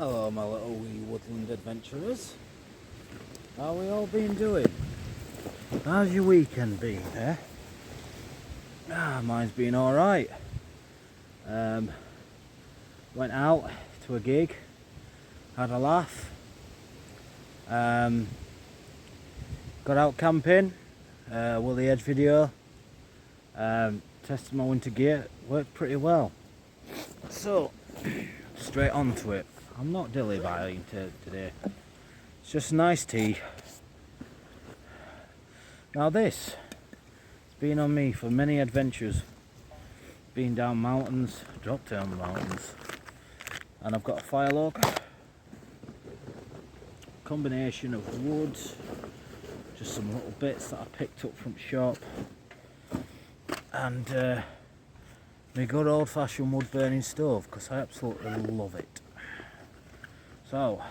Hello my little wee woodland adventurers. How we all been doing? How's your weekend been, eh? Mine's been alright. Went out to a gig, had a laugh, got out camping, Woolly Edge video, tested my winter gear, worked pretty well. So, straight on to it. I'm not dilly-dallying today. It's just a nice tea. Now this, it's been on me for many adventures. Been down mountains, dropped down mountains. And I've got a fire log. Combination of wood, just some little bits that I picked up from the shop. And my good old fashioned wood burning stove, because I absolutely love it. So,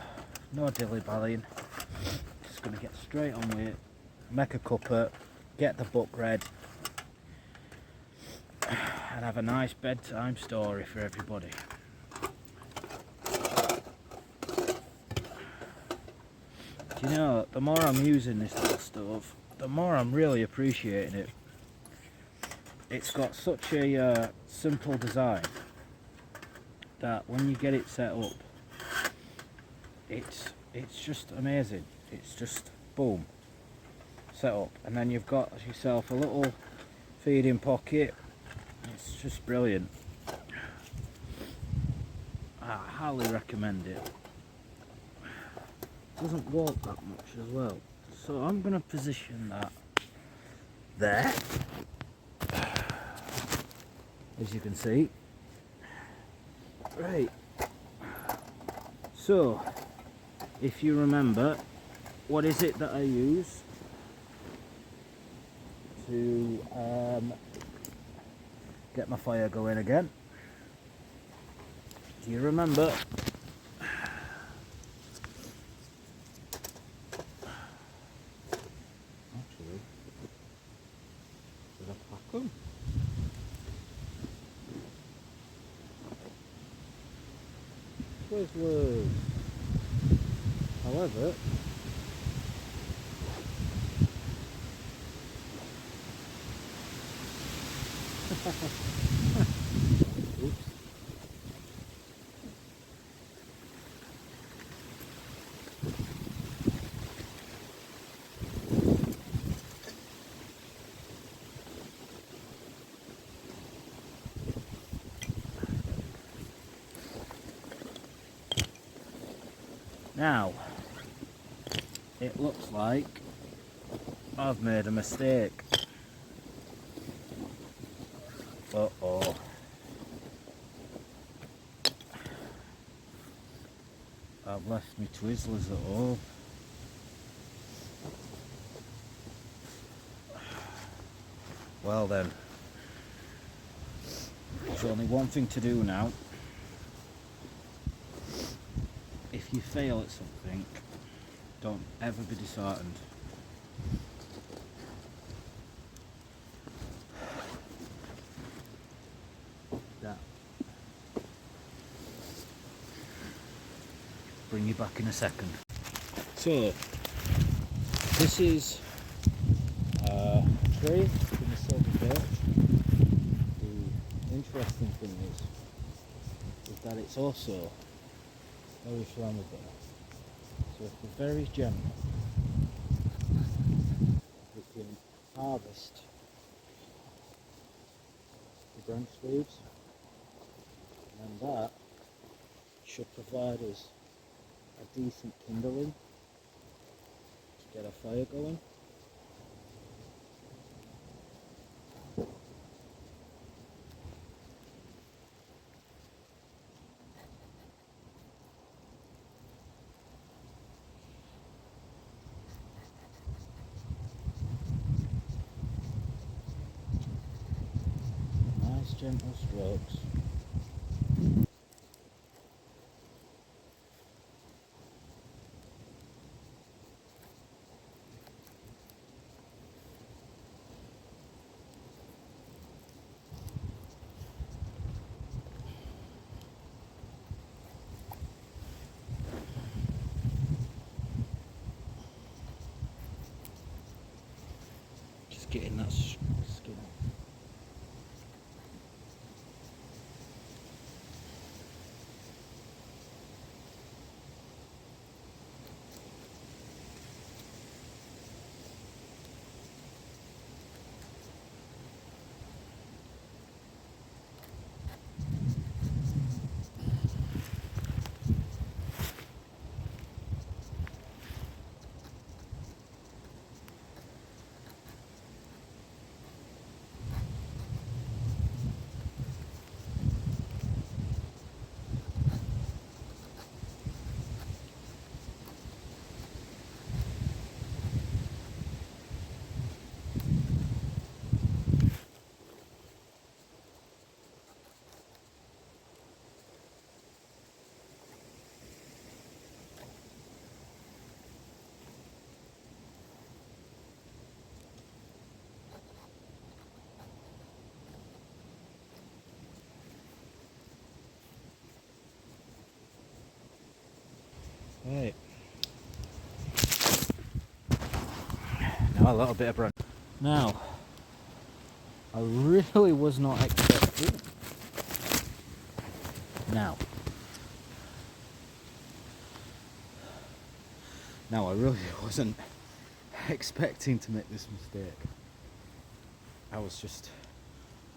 no dilly-dallying, just going to get straight on with it, make a cuppa, get the book read, and have a nice bedtime story for everybody. Do you know, the more I'm using this little stove, the more I'm really appreciating it. It's got such a simple design that when you get it set up, it's just amazing. It's just boom, set up, and then you've got yourself a little feeding pocket. It's just brilliant. I highly recommend it. Doesn't walk that much as well, so I'm going to position that there, as you can see. Right, so if you remember, what is it that I use to get my fire going again? Do you remember? Actually, did I pack them? Where's words? However, oops. Now, it looks like I've made a mistake. Uh-oh. I've left my Twizzlers at home. Well then, there's only one thing to do now. If you fail at something, don't ever be disheartened. That. Bring you back in a second. So, this is a tree from the silver birch. The interesting thing is that it's also very flammable. So if you're very generous, we can harvest the branch leaves, and that should provide us a decent kindling to get a fire going. Nice gentle strokes. getting that skin off. Right. Now a little bit of bread. Now, I really was not expecting. Now, I really wasn't expecting to make this mistake. I was just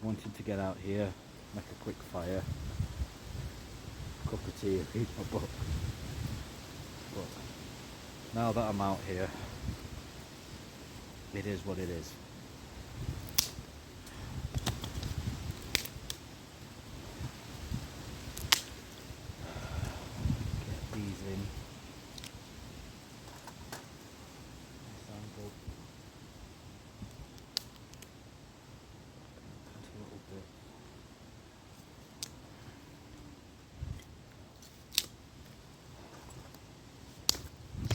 wanting to get out here, make a quick fire, cup of tea, read my book. But now that I'm out here, it is what it is. Get these in. Sound good. A little bit.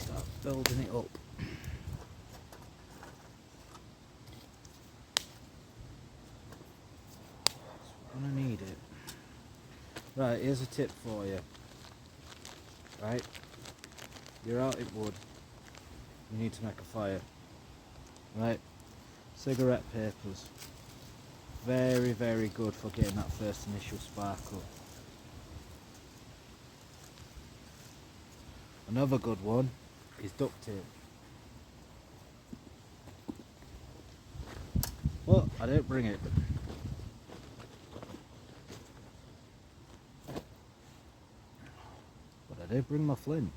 Start building it up. I'm gonna need it. Right, here's a tip for you. Right, you're out at wood. You need to make a fire. Right, cigarette papers. Very, very good for getting that first initial sparkle. Another good one is duct tape. Well, I didn't bring it. But I did bring my flint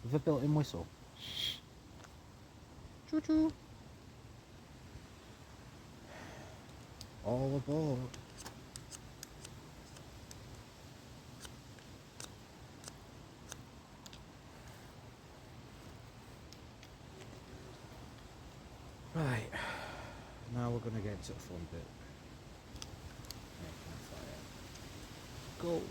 with a built-in whistle. Choo choo. All aboard. Right, now we're going to get into the fun bit. Making a fire. Go!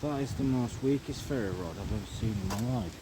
That is the most weakest ferry rod I've ever seen in my life.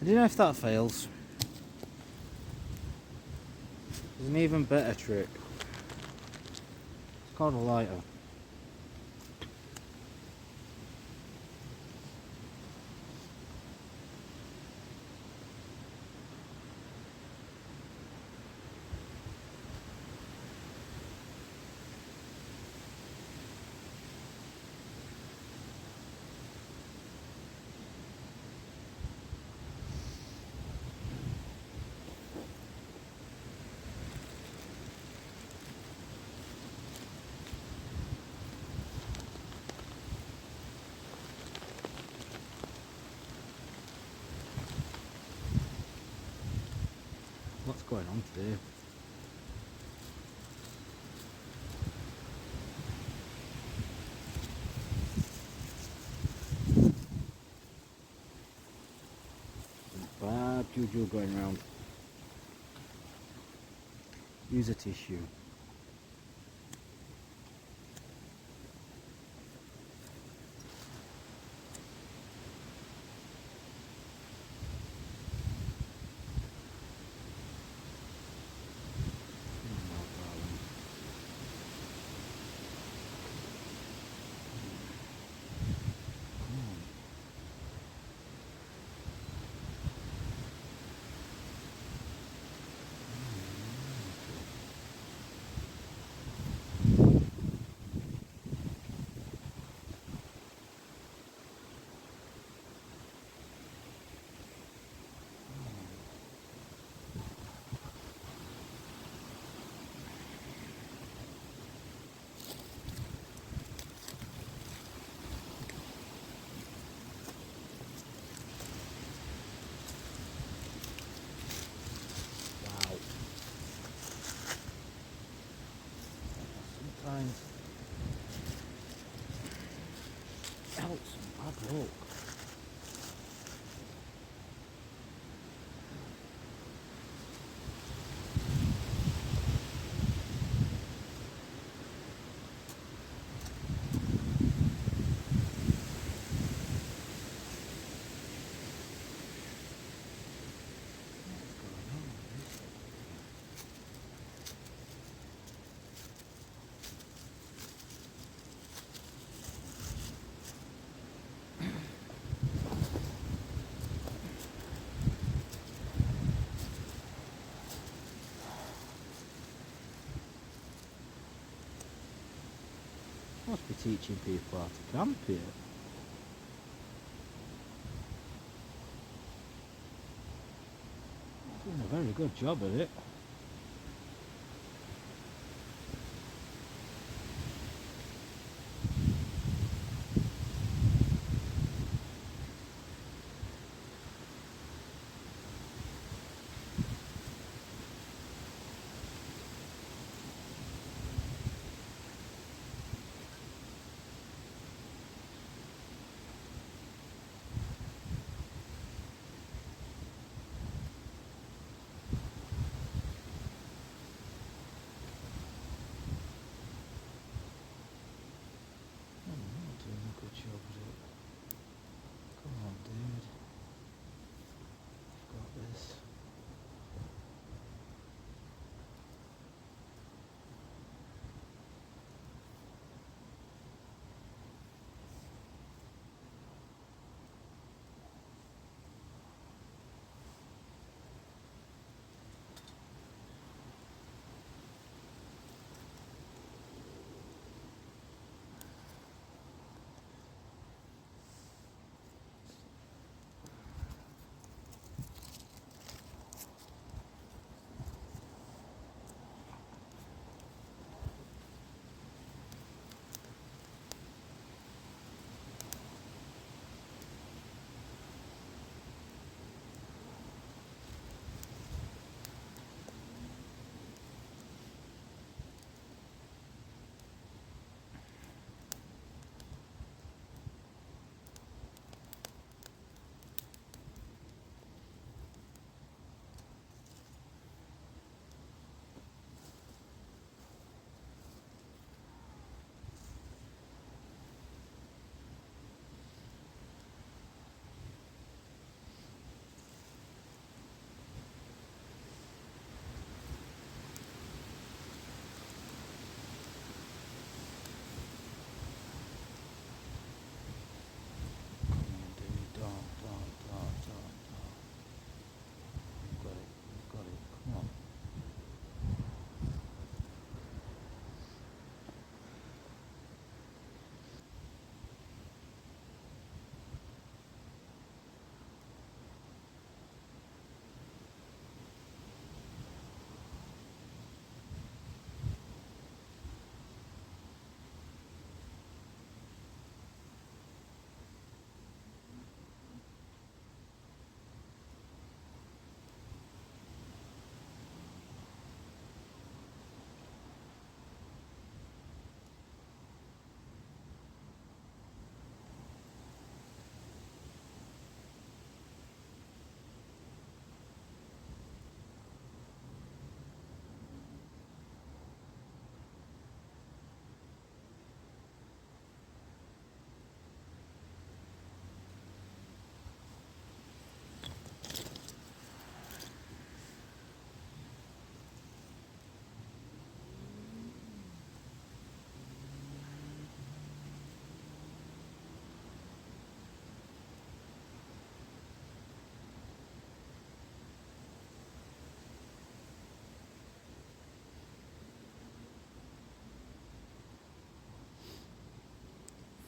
I don't know if that fails. There's an even better trick. It's called a lighter. What's going on today? Some bad juju going around. Use a tissue. Sometimes helps some bad luck. Must be teaching people how to camp here. Doing a very good job at it.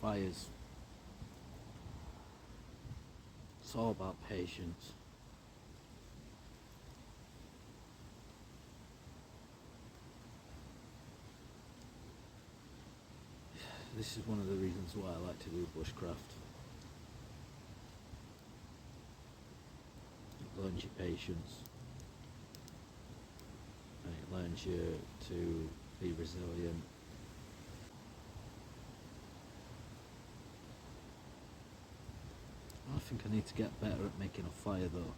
fires. It's all about patience. This is one of the reasons why I like to do bushcraft. It learns you patience, and it learns you to be resilient. I think I need to get better at making a fire though.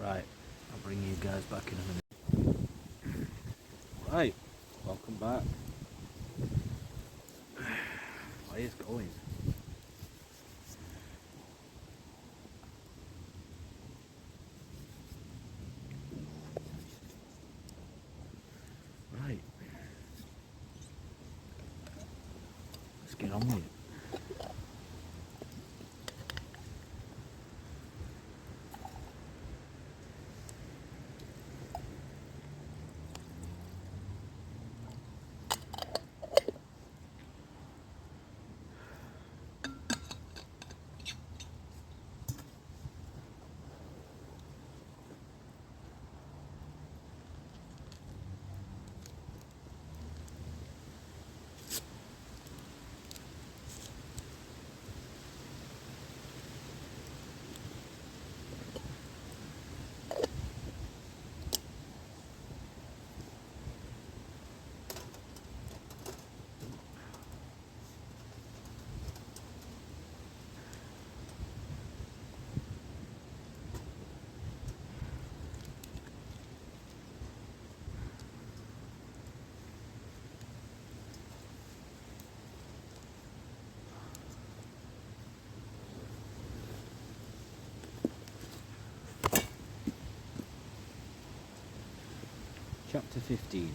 Right, I'll bring you guys back in a minute. Right, welcome back. Fire's going. Right, let's get on with it. Chapter 15.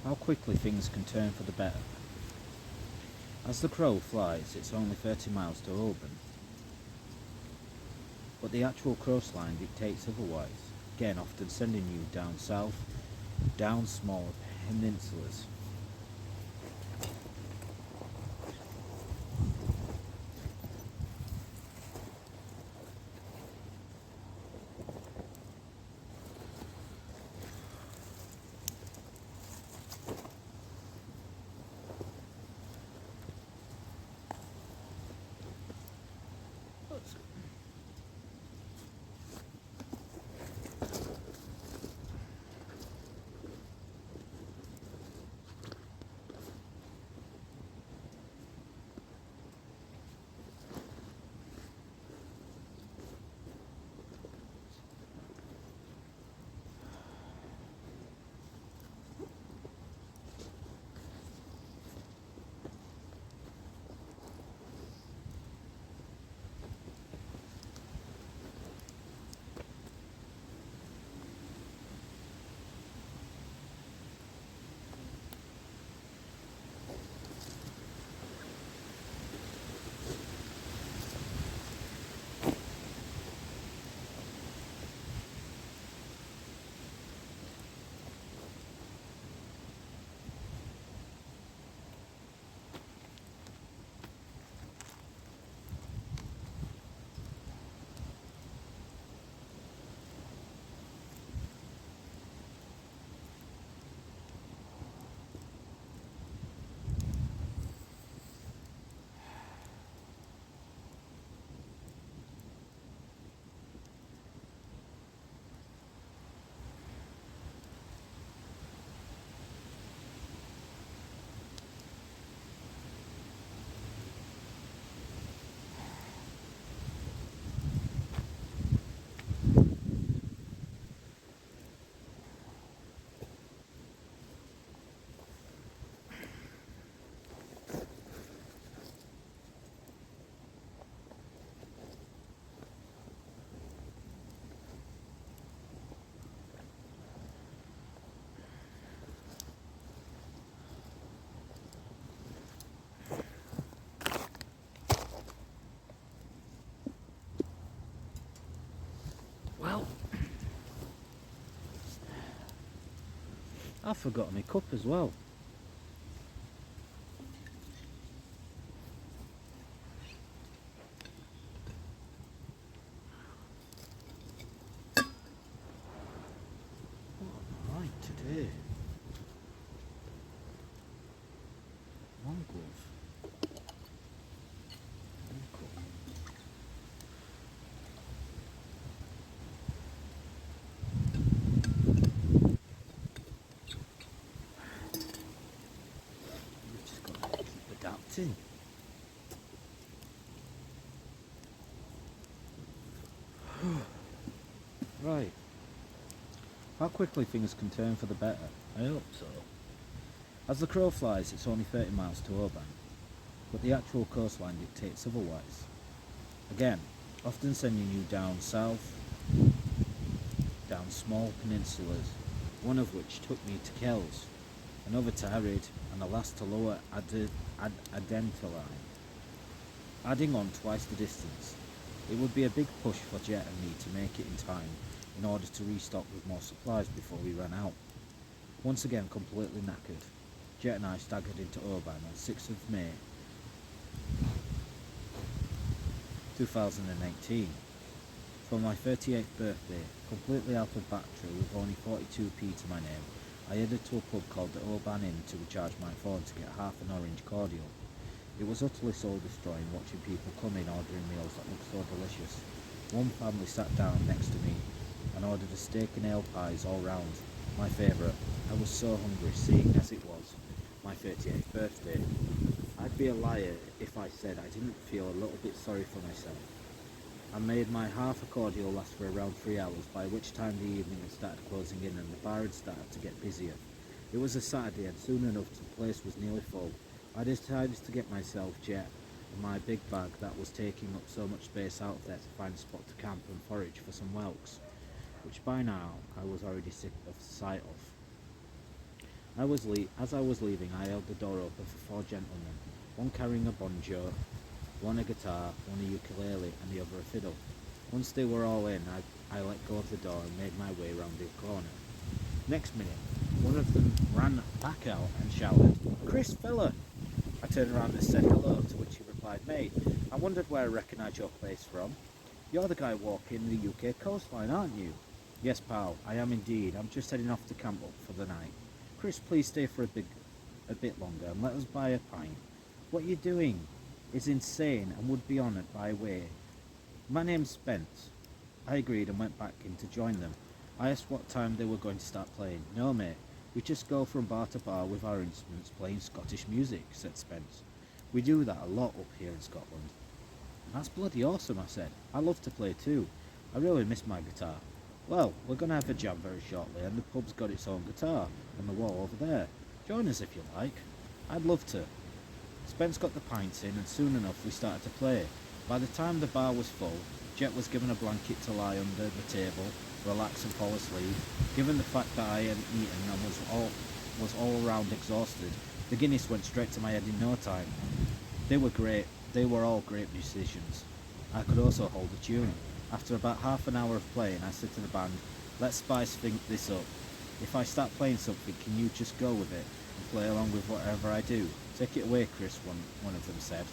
How quickly things can turn for the better. As the crow flies, it's only 30 miles to Oban, but the actual coastline dictates otherwise, again often sending you down south, down smaller peninsulas. I forgot my cup as well. What am I like today? One glove. One cup. We've just got to keep adapting. Right. How quickly things can turn for the better. I hope so. As the crow flies, it's only 30 miles to Oban, but the actual coastline dictates otherwise. Again, often sending you down south, down small peninsulas, one of which took me to Kells, another to Arid, and the last to Lower Adenteline, adding on twice the distance. It would be a big push for Jet and me to make it in time in order to restock with more supplies before we ran out. Once again completely knackered, Jet and I staggered into Oban on 6th of May 2018. For my 38th birthday, completely out of battery with only 42p to my name, I headed to a pub called the Oban Inn to recharge my phone to get half an orange cordial. It was utterly soul-destroying watching people come in ordering meals that looked so delicious. One family sat down next to me and ordered a steak and ale pies all round, my favourite. I was so hungry, seeing as it was my 38th birthday. I'd be a liar if I said I didn't feel a little bit sorry for myself. I made my half a cordial last for around 3 hours, by which time the evening had started closing in and the bar had started to get busier. It was a Saturday and soon enough the place was nearly full. I decided to get myself Jet and my big bag that was taking up so much space out there to find a spot to camp and forage for some whelks, which by now I was already sick of the sight of. As I was leaving, I held the door open for 4 gentlemen, one carrying a banjo, one a guitar, one a ukulele, and the other a fiddle. Once they were all in, I let go of the door and made my way round the corner. Next minute, one of them ran back out and shouted, "Chris Filler!" I turned around and said hello, to which he replied, "Mate, I wondered where I recognise your place from. You're the guy walking the UK coastline, aren't you?" "Yes, pal, I am indeed. I'm just heading off to camp up for the night. Chris, please stay for a bit longer and let us buy a pint. What you're doing is insane and would be honoured by a way. My name's Spence." I agreed and went back in to join them. I asked what time they were going to start playing. "No, mate, we just go from bar to bar with our instruments playing Scottish music," said Spence. "We do that a lot up here in Scotland." "That's bloody awesome," I said. "I love to play too. I really miss my guitar." "Well, we're going to have a jam very shortly and the pub's got its own guitar on the wall over there. Join us if you like." "I'd love to." Spence got the pints in and soon enough we started to play. By the time the bar was full, Jet was given a blanket to lie under the table, relax and fall asleep. Given the fact that I hadn't eaten and was all round exhausted, the Guinness went straight to my head in no time. They were great. They were all great musicians. I could also hold a tune. After about half an hour of playing, I said to the band, "Let's spice this up. If I start playing something, can you just go with it and play along with whatever I do? Take it away, Chris," one of them said.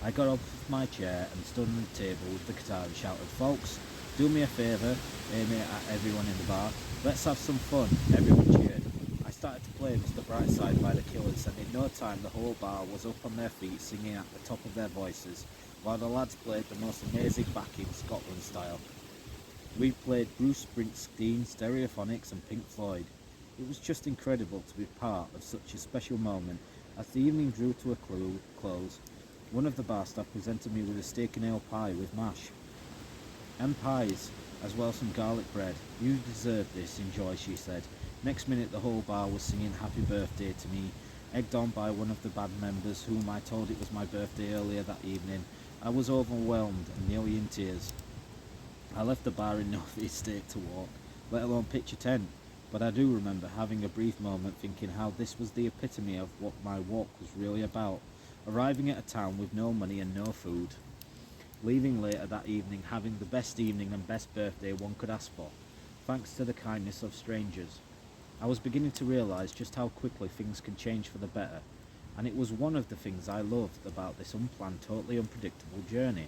I got up off my chair and stood on the table with the guitar and shouted, "Folks, do me a favour," aiming at everyone in the bar. "Let's have some fun." Everyone cheered. I started to play Mr. Brightside by the Killers, and in no time the whole bar was up on their feet singing at the top of their voices, while the lads played the most amazing backing Scotland style. We played Bruce Springsteen, Stereophonics and Pink Floyd. It was just incredible to be part of such a special moment. As the evening drew to a close, one of the bar staff presented me with a steak and ale pie with mash and pies, as well as some garlic bread. "You deserve this, enjoy," she said. Next minute the whole bar was singing happy birthday to me, egged on by one of the band members whom I told it was my birthday earlier that evening. I was overwhelmed and nearly in tears. I left the bar in no fit state to walk, let alone pitch a tent, but I do remember having a brief moment thinking how this was the epitome of what my walk was really about. Arriving at a town with no money and no food, leaving later that evening having the best evening and best birthday one could ask for, thanks to the kindness of strangers. I was beginning to realise just how quickly things can change for the better, and it was one of the things I loved about this unplanned, totally unpredictable journey.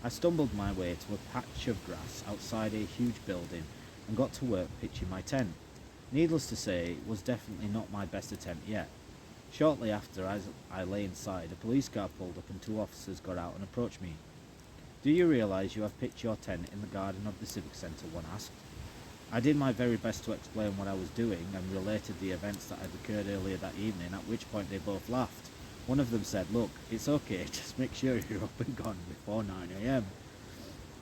I stumbled my way to a patch of grass outside a huge building and got to work pitching my tent. Needless to say, it was definitely not my best attempt yet. Shortly after, as I lay inside, a police car pulled up and two officers got out and approached me. "Do you realise you have pitched your tent in the garden of the Civic Centre?" one asked. I did my very best to explain what I was doing and related the events that had occurred earlier that evening, at which point they both laughed. One of them said, "Look, it's okay, just make sure you're up and gone before 9 a.m.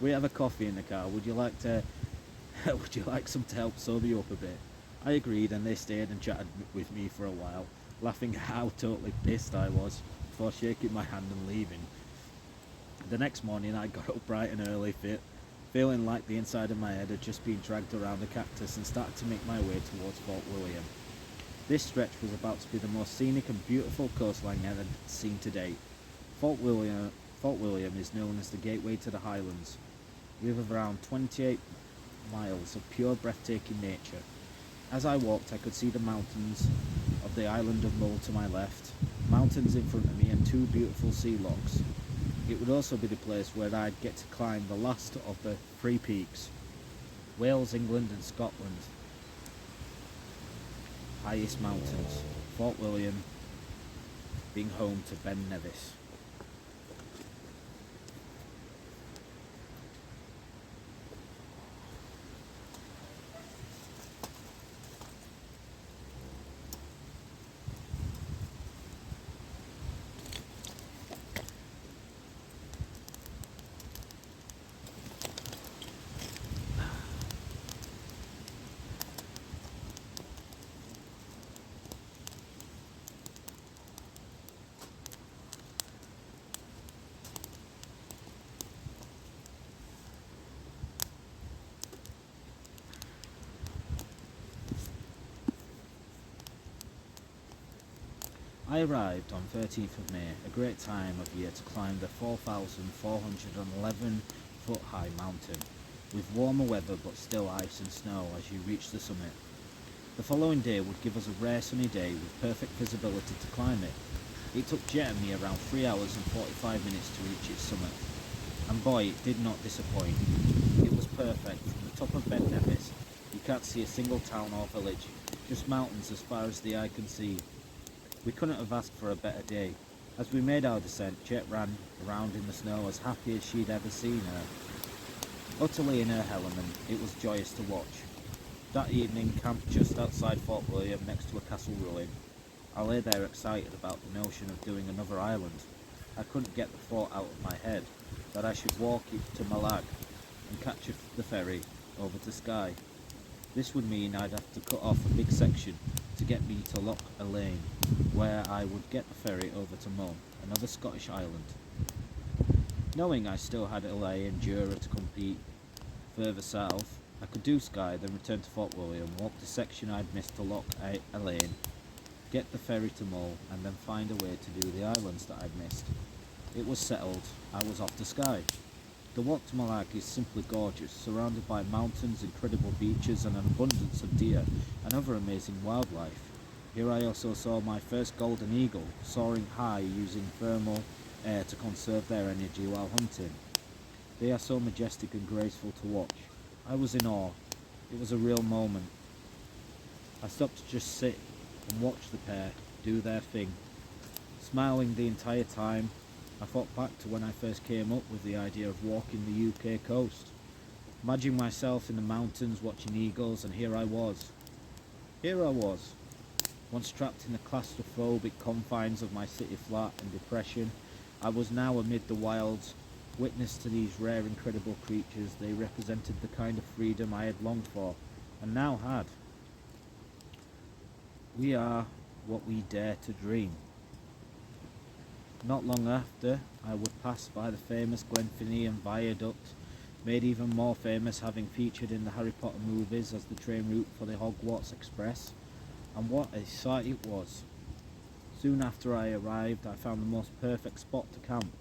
We have a coffee in the car. Would you like some to help sober you up a bit?" I agreed, and they stayed and chatted with me for a while, laughing at how totally pissed I was before shaking my hand and leaving. The next morning I got up bright and early, feeling like the inside of my head had just been dragged around a cactus, and started to make my way towards Fort William. This stretch was about to be the most scenic and beautiful coastline I had seen to date. Fort William is known as the gateway to the Highlands, with around 28 miles of pure breathtaking nature. As I walked, I could see the mountains of the island of Mull to my left, mountains in front of me, and two beautiful sea locks. It would also be the place where I'd get to climb the last of the three peaks: Wales, England and Scotland's highest mountains, Fort William being home to Ben Nevis. I arrived on 13th of May, a great time of year to climb the 4,411 foot high mountain, with warmer weather but still ice and snow as you reach the summit. The following day would give us a rare sunny day with perfect visibility to climb it. It took Jet and me around 3 hours and 45 minutes to reach its summit, and boy, it did not disappoint. It was perfect. From the top of Ben Nevis, you can't see a single town or village, just mountains as far as the eye can see. We couldn't have asked for a better day. As we made our descent, Jet ran around in the snow as happy as she'd ever seen her. Utterly in her element, it was joyous to watch. That evening, camped just outside Fort William next to a castle ruin. I lay there excited about the notion of doing another island. I couldn't get the thought out of my head that I should walk it to Malag and catch the ferry over to Skye. This would mean I'd have to cut off a big section to get me to Loch Elaine, where I would get the ferry over to Mull, another Scottish island. Knowing I still had Elaine and Jura to compete further south, I could do Skye, then return to Fort William, walk the section I'd missed to Loch Elaine, get the ferry to Mull, and then find a way to do the islands that I'd missed. It was settled. I was off to Skye. The walk to Malag is simply gorgeous, surrounded by mountains, incredible beaches, and an abundance of deer and other amazing wildlife. Here I also saw my first golden eagle, soaring high using thermal air to conserve their energy while hunting. They are so majestic and graceful to watch. I was in awe. It was a real moment. I stopped to just sit and watch the pair do their thing. Smiling the entire time, I thought back to when I first came up with the idea of walking the UK coast. Imagining myself in the mountains watching eagles, and here I was, once trapped in the claustrophobic confines of my city flat and depression. I was now amid the wilds, witness to these rare, incredible creatures. They represented the kind of freedom I had longed for, and now had. We are what we dare to dream. Not long after, I would pass by the famous Glenfinnan Viaduct, made even more famous having featured in the Harry Potter movies as the train route for the Hogwarts Express, and what a sight it was. Soon after I arrived, I found the most perfect spot to camp,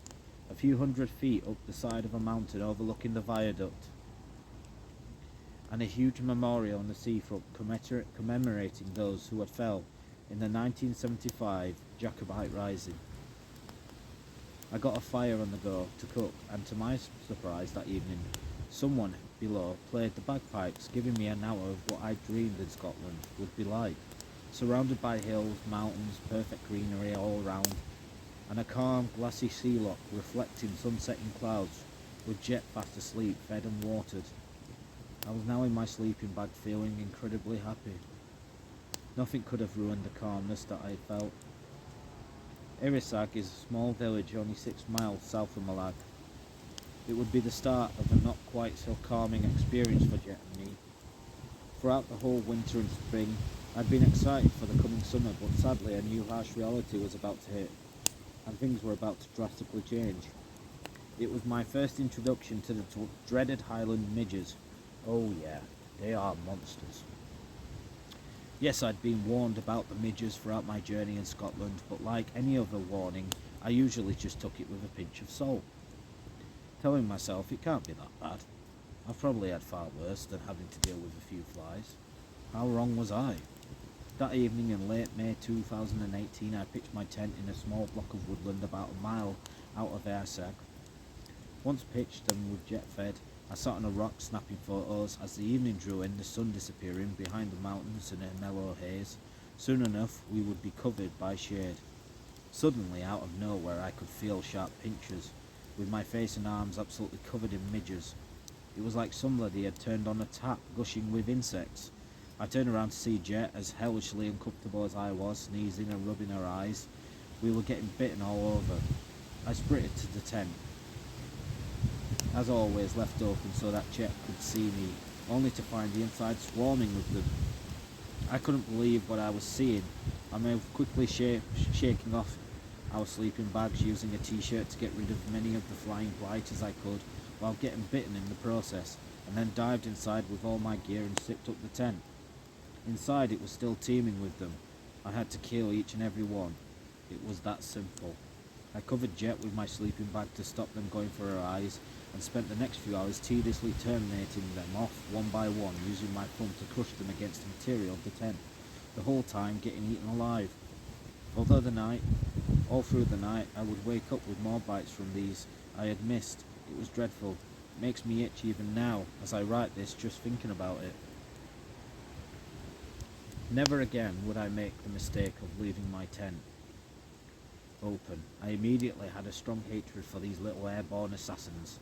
a few hundred feet up the side of a mountain overlooking the viaduct. and a huge memorial on the seafront commemorating those who had fell in the 1975 Jacobite Rising. I got a fire on the go to cook, and to my surprise that evening, someone below played the bagpipes, giving me an hour of what I dreamed in Scotland would be like, surrounded by hills, mountains, perfect greenery all around, and a calm, glassy sea loch reflecting sunsetting clouds, with Jet fast asleep, fed and watered. I was now in my sleeping bag, feeling incredibly happy. Nothing could have ruined the calmness that I felt. Irisag is a small village only 6 miles south of Malag. It would be the start of a not quite so calming experience for Jet and me. Throughout the whole winter and spring, I'd been excited for the coming summer, but sadly a new harsh reality was about to hit, and things were about to drastically change. It was my first introduction to the dreaded Highland midges. Oh yeah, they are monsters. Yes, I'd been warned about the midges throughout my journey in Scotland, but like any other warning, I usually just took it with a pinch of salt, telling myself it can't be that bad. I've probably had far worse than having to deal with a few flies. How wrong was I? That evening in late May 2018, I pitched my tent in a small block of woodland about a mile out of Irisag. Once pitched and with Jet fed, I sat on a rock snapping photos. As the evening drew in, the sun disappearing behind the mountains in a mellow haze. Soon enough we would be covered by shade. Suddenly, out of nowhere, I could feel sharp pinches, with my face and arms absolutely covered in midges. It was like somebody had turned on a tap, gushing with insects. I turned around to see Jet, as hellishly uncomfortable as I was, sneezing and rubbing her eyes. We were getting bitten all over. I sprinted to the tent, as always left open so that Jet could see me, only to find the inside swarming with them. I couldn't believe what I was seeing. I moved quickly, shaking off our sleeping bags, using a t-shirt to get rid of many of the flying blight as I could, while getting bitten in the process, and then dived inside with all my gear and zipped up the tent. Inside it was still teeming with them. I had to kill each and every one. It was that simple. I covered Jet with my sleeping bag to stop them going for her eyes, and spent the next few hours tediously terminating them off one by one, using my thumb to crush them against the material of the tent, the whole time getting eaten alive. All through the night, I would wake up with more bites from these I had missed. It was dreadful. It makes me itch even now, as I write this, just thinking about it. Never again would I make the mistake of leaving my tent open. I immediately had a strong hatred for these little airborne assassins.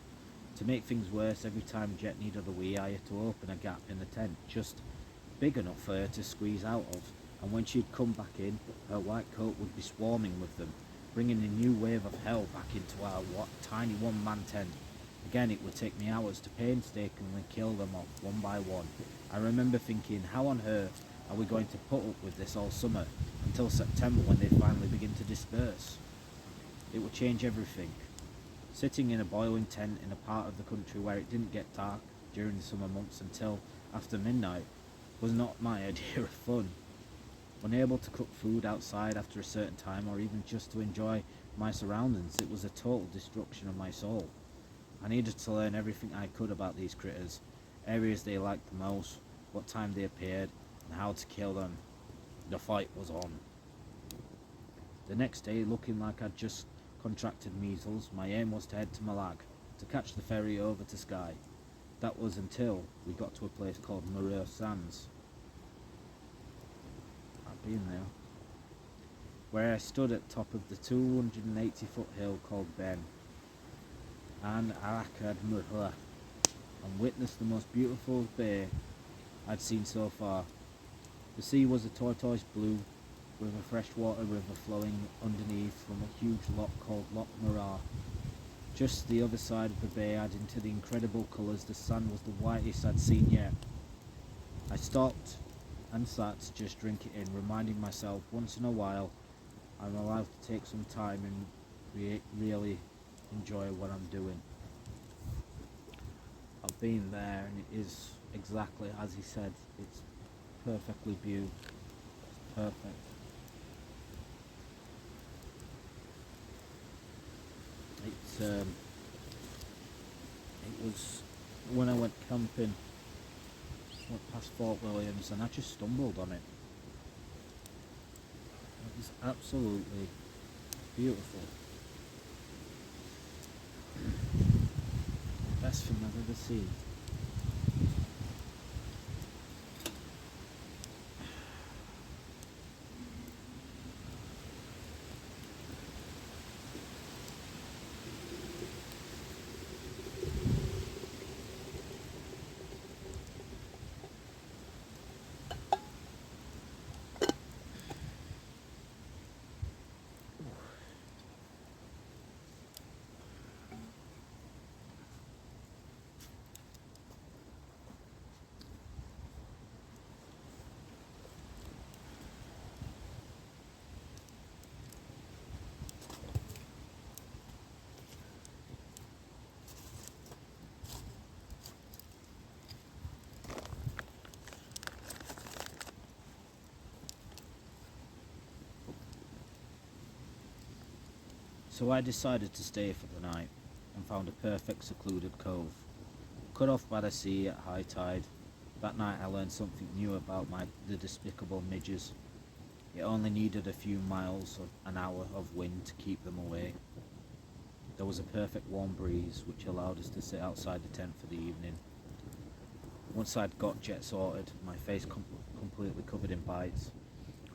To make things worse, every time Jet needed a wee, I had to open a gap in the tent, just big enough for her to squeeze out of, and when she'd come back in, her white coat would be swarming with them, bringing a new wave of hell back into our tiny one-man tent. Again, it would take me hours to painstakingly kill them off one by one. I remember thinking, how on earth are we going to put up with this all summer, until September when they finally begin to disperse? It would change everything. Sitting in a boiling tent in a part of the country where it didn't get dark during the summer months until after midnight was not my idea of fun. Unable to cook food outside after a certain time, or even just to enjoy my surroundings, it was a total destruction of my soul. I needed to learn everything I could about these critters, areas they liked the most, what time they appeared, and how to kill them. The fight was on. The next day, looking like I'd just contracted measles, my aim was to head to Malag, to catch the ferry over to Skye. That was until we got to a place called Moray Sands. I've been there. Where I stood at top of the 280-foot hill called Ben and Arachad Murhla, and witnessed the most beautiful bay I'd seen so far. The sea was a tortoise blue, with a freshwater river flowing underneath from a huge loch called Loch Morar. Just the other side of the bay, adding to the incredible colours, the sand was the whitest I'd seen yet. I stopped and sat to just drink it in, reminding myself once in a while I'm allowed to take some time and really enjoy what I'm doing. I've been there and it is exactly as he said. It's perfectly beautiful. It's perfect. It was when I went camping went past Fort Williams and I just stumbled on it. It was absolutely beautiful. Best thing I've ever seen. So I decided to stay for the night and found a perfect secluded cove. Cut off by the sea at high tide, that night I learned something new about the despicable midges. It only needed a few miles of an hour of wind to keep them away. There was a perfect warm breeze which allowed us to sit outside the tent for the evening. Once I'd got jet sorted, my face completely covered in bites,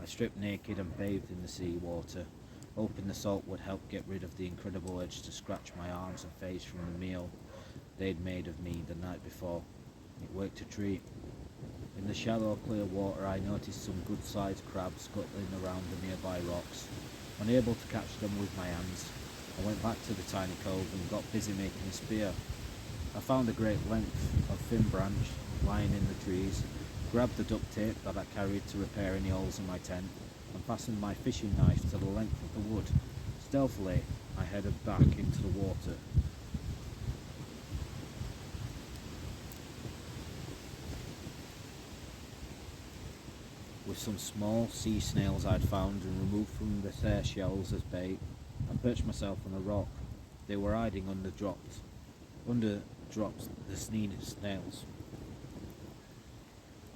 I stripped naked and bathed in the sea water, hoping the salt would help get rid of the incredible urge to scratch my arms and face from the meal they'd made of me the night before. It worked a treat. In the shallow, clear water, I noticed some good-sized crabs scuttling around the nearby rocks. Unable to catch them with my hands, I went back to the tiny cove and got busy making a spear. I found a great length of thin branch lying in the trees, grabbed the duct tape that I carried to repair any holes in my tent, and fastened my fishing knife to the length of the wood. Stealthily, I headed back into the water. With some small sea snails I'd found and removed from their shells as bait, I perched myself on a rock. They were hiding under drops the snails.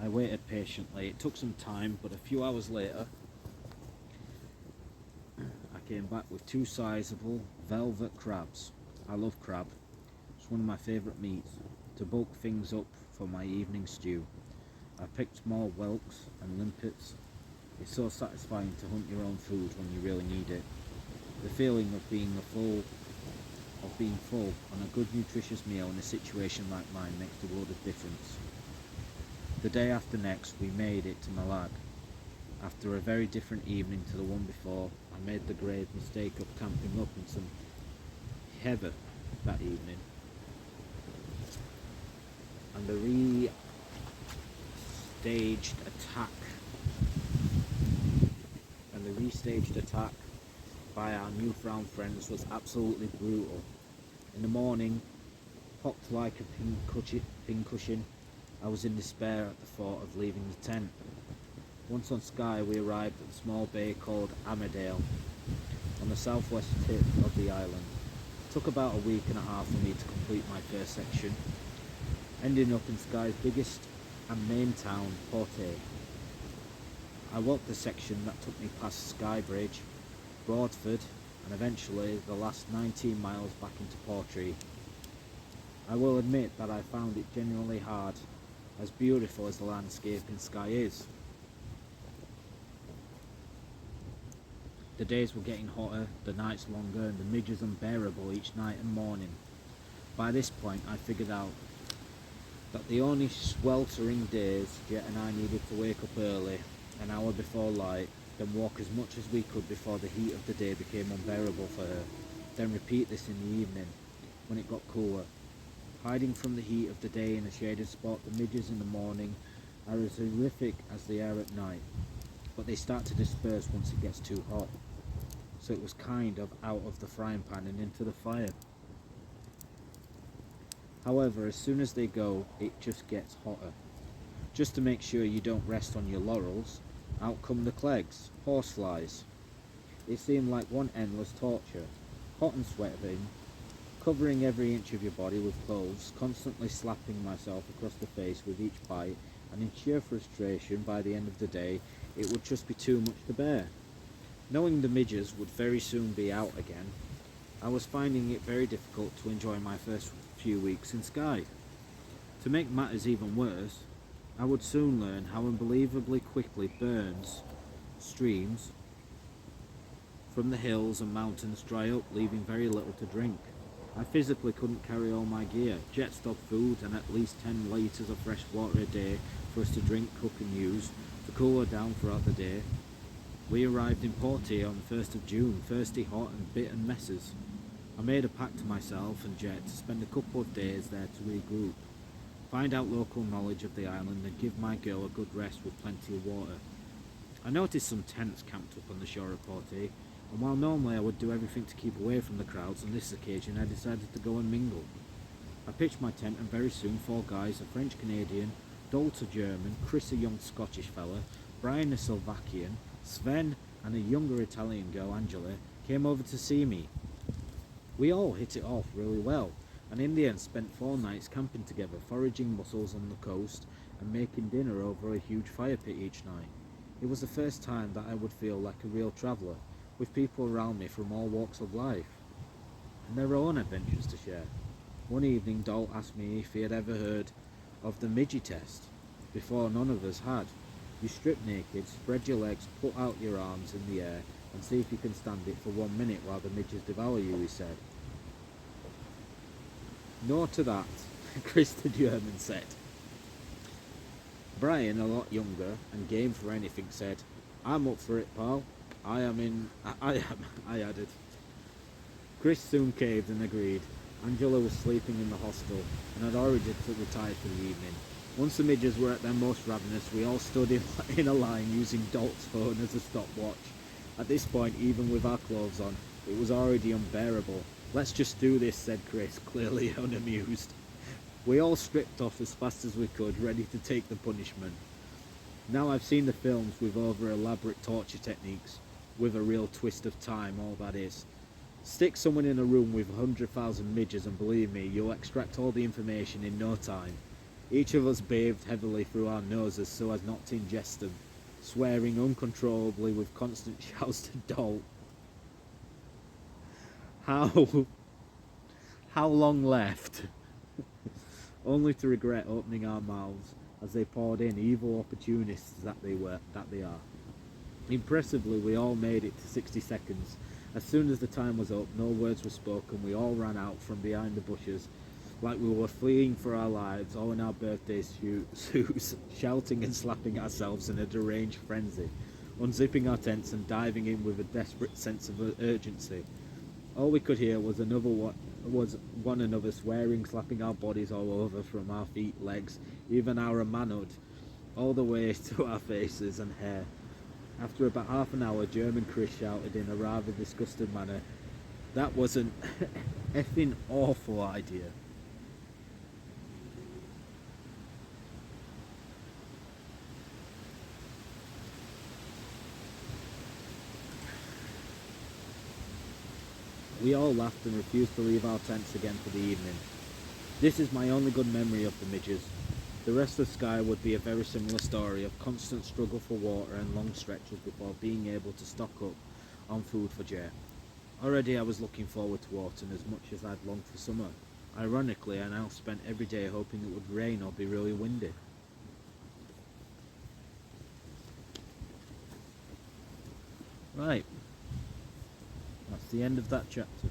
I waited patiently. It took some time, but a few hours later, I came back with two sizable velvet crabs. I love crab. It's one of my favourite meats. To bulk things up for my evening stew, I picked small whelks and limpets. It's so satisfying to hunt your own food when you really need it. The feeling of being full on a good nutritious meal in a situation like mine makes a world of difference. The day after next, we made it to Malag. After a very different evening to the one before, I made the grave mistake of camping up in some heather that evening. And the restaged attack by our newfound friends was absolutely brutal. In the morning, hocked like a pincushion, I was in despair at the thought of leaving the tent. Once on Skye, we arrived at a small bay called Armadale, on the southwest tip of the island. It took about a week and a half for me to complete my first section, ending up in Skye's biggest and main town, Portay. I walked the section that took me past Skye Bridge, Broadford, and eventually the last 19 miles back into Portree. I will admit that I found it genuinely hard, as beautiful as the landscape in Skye is. The days were getting hotter, the nights longer, and the midges unbearable each night and morning. By this point, I figured out that the only sweltering days Jet and I needed to wake up early, an hour before light, then walk as much as we could before the heat of the day became unbearable for her, then repeat this in the evening, when it got cooler. Hiding from the heat of the day in a shaded spot, the midges in the morning are as horrific as they are at night, but they start to disperse once it gets too hot. So it was kind of out of the frying pan and into the fire. However, as soon as they go, it just gets hotter. Just to make sure you don't rest on your laurels, out come the clegs, horseflies. It seemed like one endless torture, hot and sweating, covering every inch of your body with clothes, constantly slapping myself across the face with each bite, and in sheer frustration, by the end of the day, it would just be too much to bear. Knowing the midges would very soon be out again, I was finding it very difficult to enjoy my first few weeks in Skye. To make matters even worse, I would soon learn how unbelievably quickly burns, streams from the hills and mountains dry up, leaving very little to drink. I physically couldn't carry all my gear, jet stock food and at least 10 litres of fresh water a day for us to drink, cook and use, to cool her down throughout the day. We arrived in Portier on the 1st of June, thirsty, hot and bitten messes. I made a pact to myself and Jet to spend a couple of days there to regroup, find out local knowledge of the island and give my girl a good rest with plenty of water. I noticed some tents camped up on the shore of Portier, and while normally I would do everything to keep away from the crowds, on this occasion I decided to go and mingle. I pitched my tent and very soon 4 guys, a French Canadian, Dolt a German, Chris a young Scottish fella, Brian a Slovakian, Sven and a younger Italian girl, Angela, came over to see me. We all hit it off really well, and in the end spent 4 nights camping together, foraging mussels on the coast and making dinner over a huge fire pit each night. It was the first time that I would feel like a real traveller, with people around me from all walks of life, and their own adventures to share. One evening Dalt asked me if he had ever heard of the midgie test, before none of us had. You strip naked, spread your legs, put out your arms in the air, and see if you can stand it for 1 minute while the midges devour you, he said. No to that, Chris the German said. Brian, a lot younger and game for anything, said, I'm up for it, pal. I am, I added. Chris soon caved and agreed. Angela was sleeping in the hostel and had already retired for the evening. Once the midges were at their most ravenous, we all stood in a line using Dalt's phone as a stopwatch. At this point, even with our clothes on, it was already unbearable. Let's just do this, said Chris, clearly unamused. We all stripped off as fast as we could, ready to take the punishment. Now I've seen the films with over elaborate torture techniques, with a real twist of time, all that is. Stick someone in a room with 100,000 midges and believe me, you'll extract all the information in no time. Each of us bathed heavily through our noses so as not to ingest them, swearing uncontrollably with constant shouts to Dalt. How long left? Only to regret opening our mouths as they poured in, evil opportunists that they are. Impressively, we all made it to 60 seconds. As soon as the time was up, no words were spoken. We all ran out from behind the bushes like we were fleeing for our lives, all in our birthday suits, shouting and slapping ourselves in a deranged frenzy, unzipping our tents and diving in with a desperate sense of urgency. All we could hear was one another swearing, slapping our bodies all over, from our feet, legs, even our manhood, all the way to our faces and hair. After about half an hour, German Chris shouted in a rather disgusted manner, "That was an effing awful idea." We all laughed and refused to leave our tents again for the evening. This is my only good memory of the midges. The rest of Skye would be a very similar story of constant struggle for water and long stretches before being able to stock up on food for Jay. Already I was looking forward to autumn as much as I'd longed for summer. Ironically, I now spent every day hoping it would rain or be really windy. Right. That's the end of that chapter.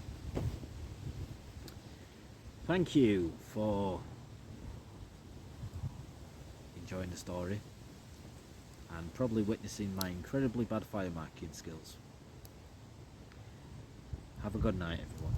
Thank you for enjoying the story and probably witnessing my incredibly bad fire marking skills. Have a good night, everyone.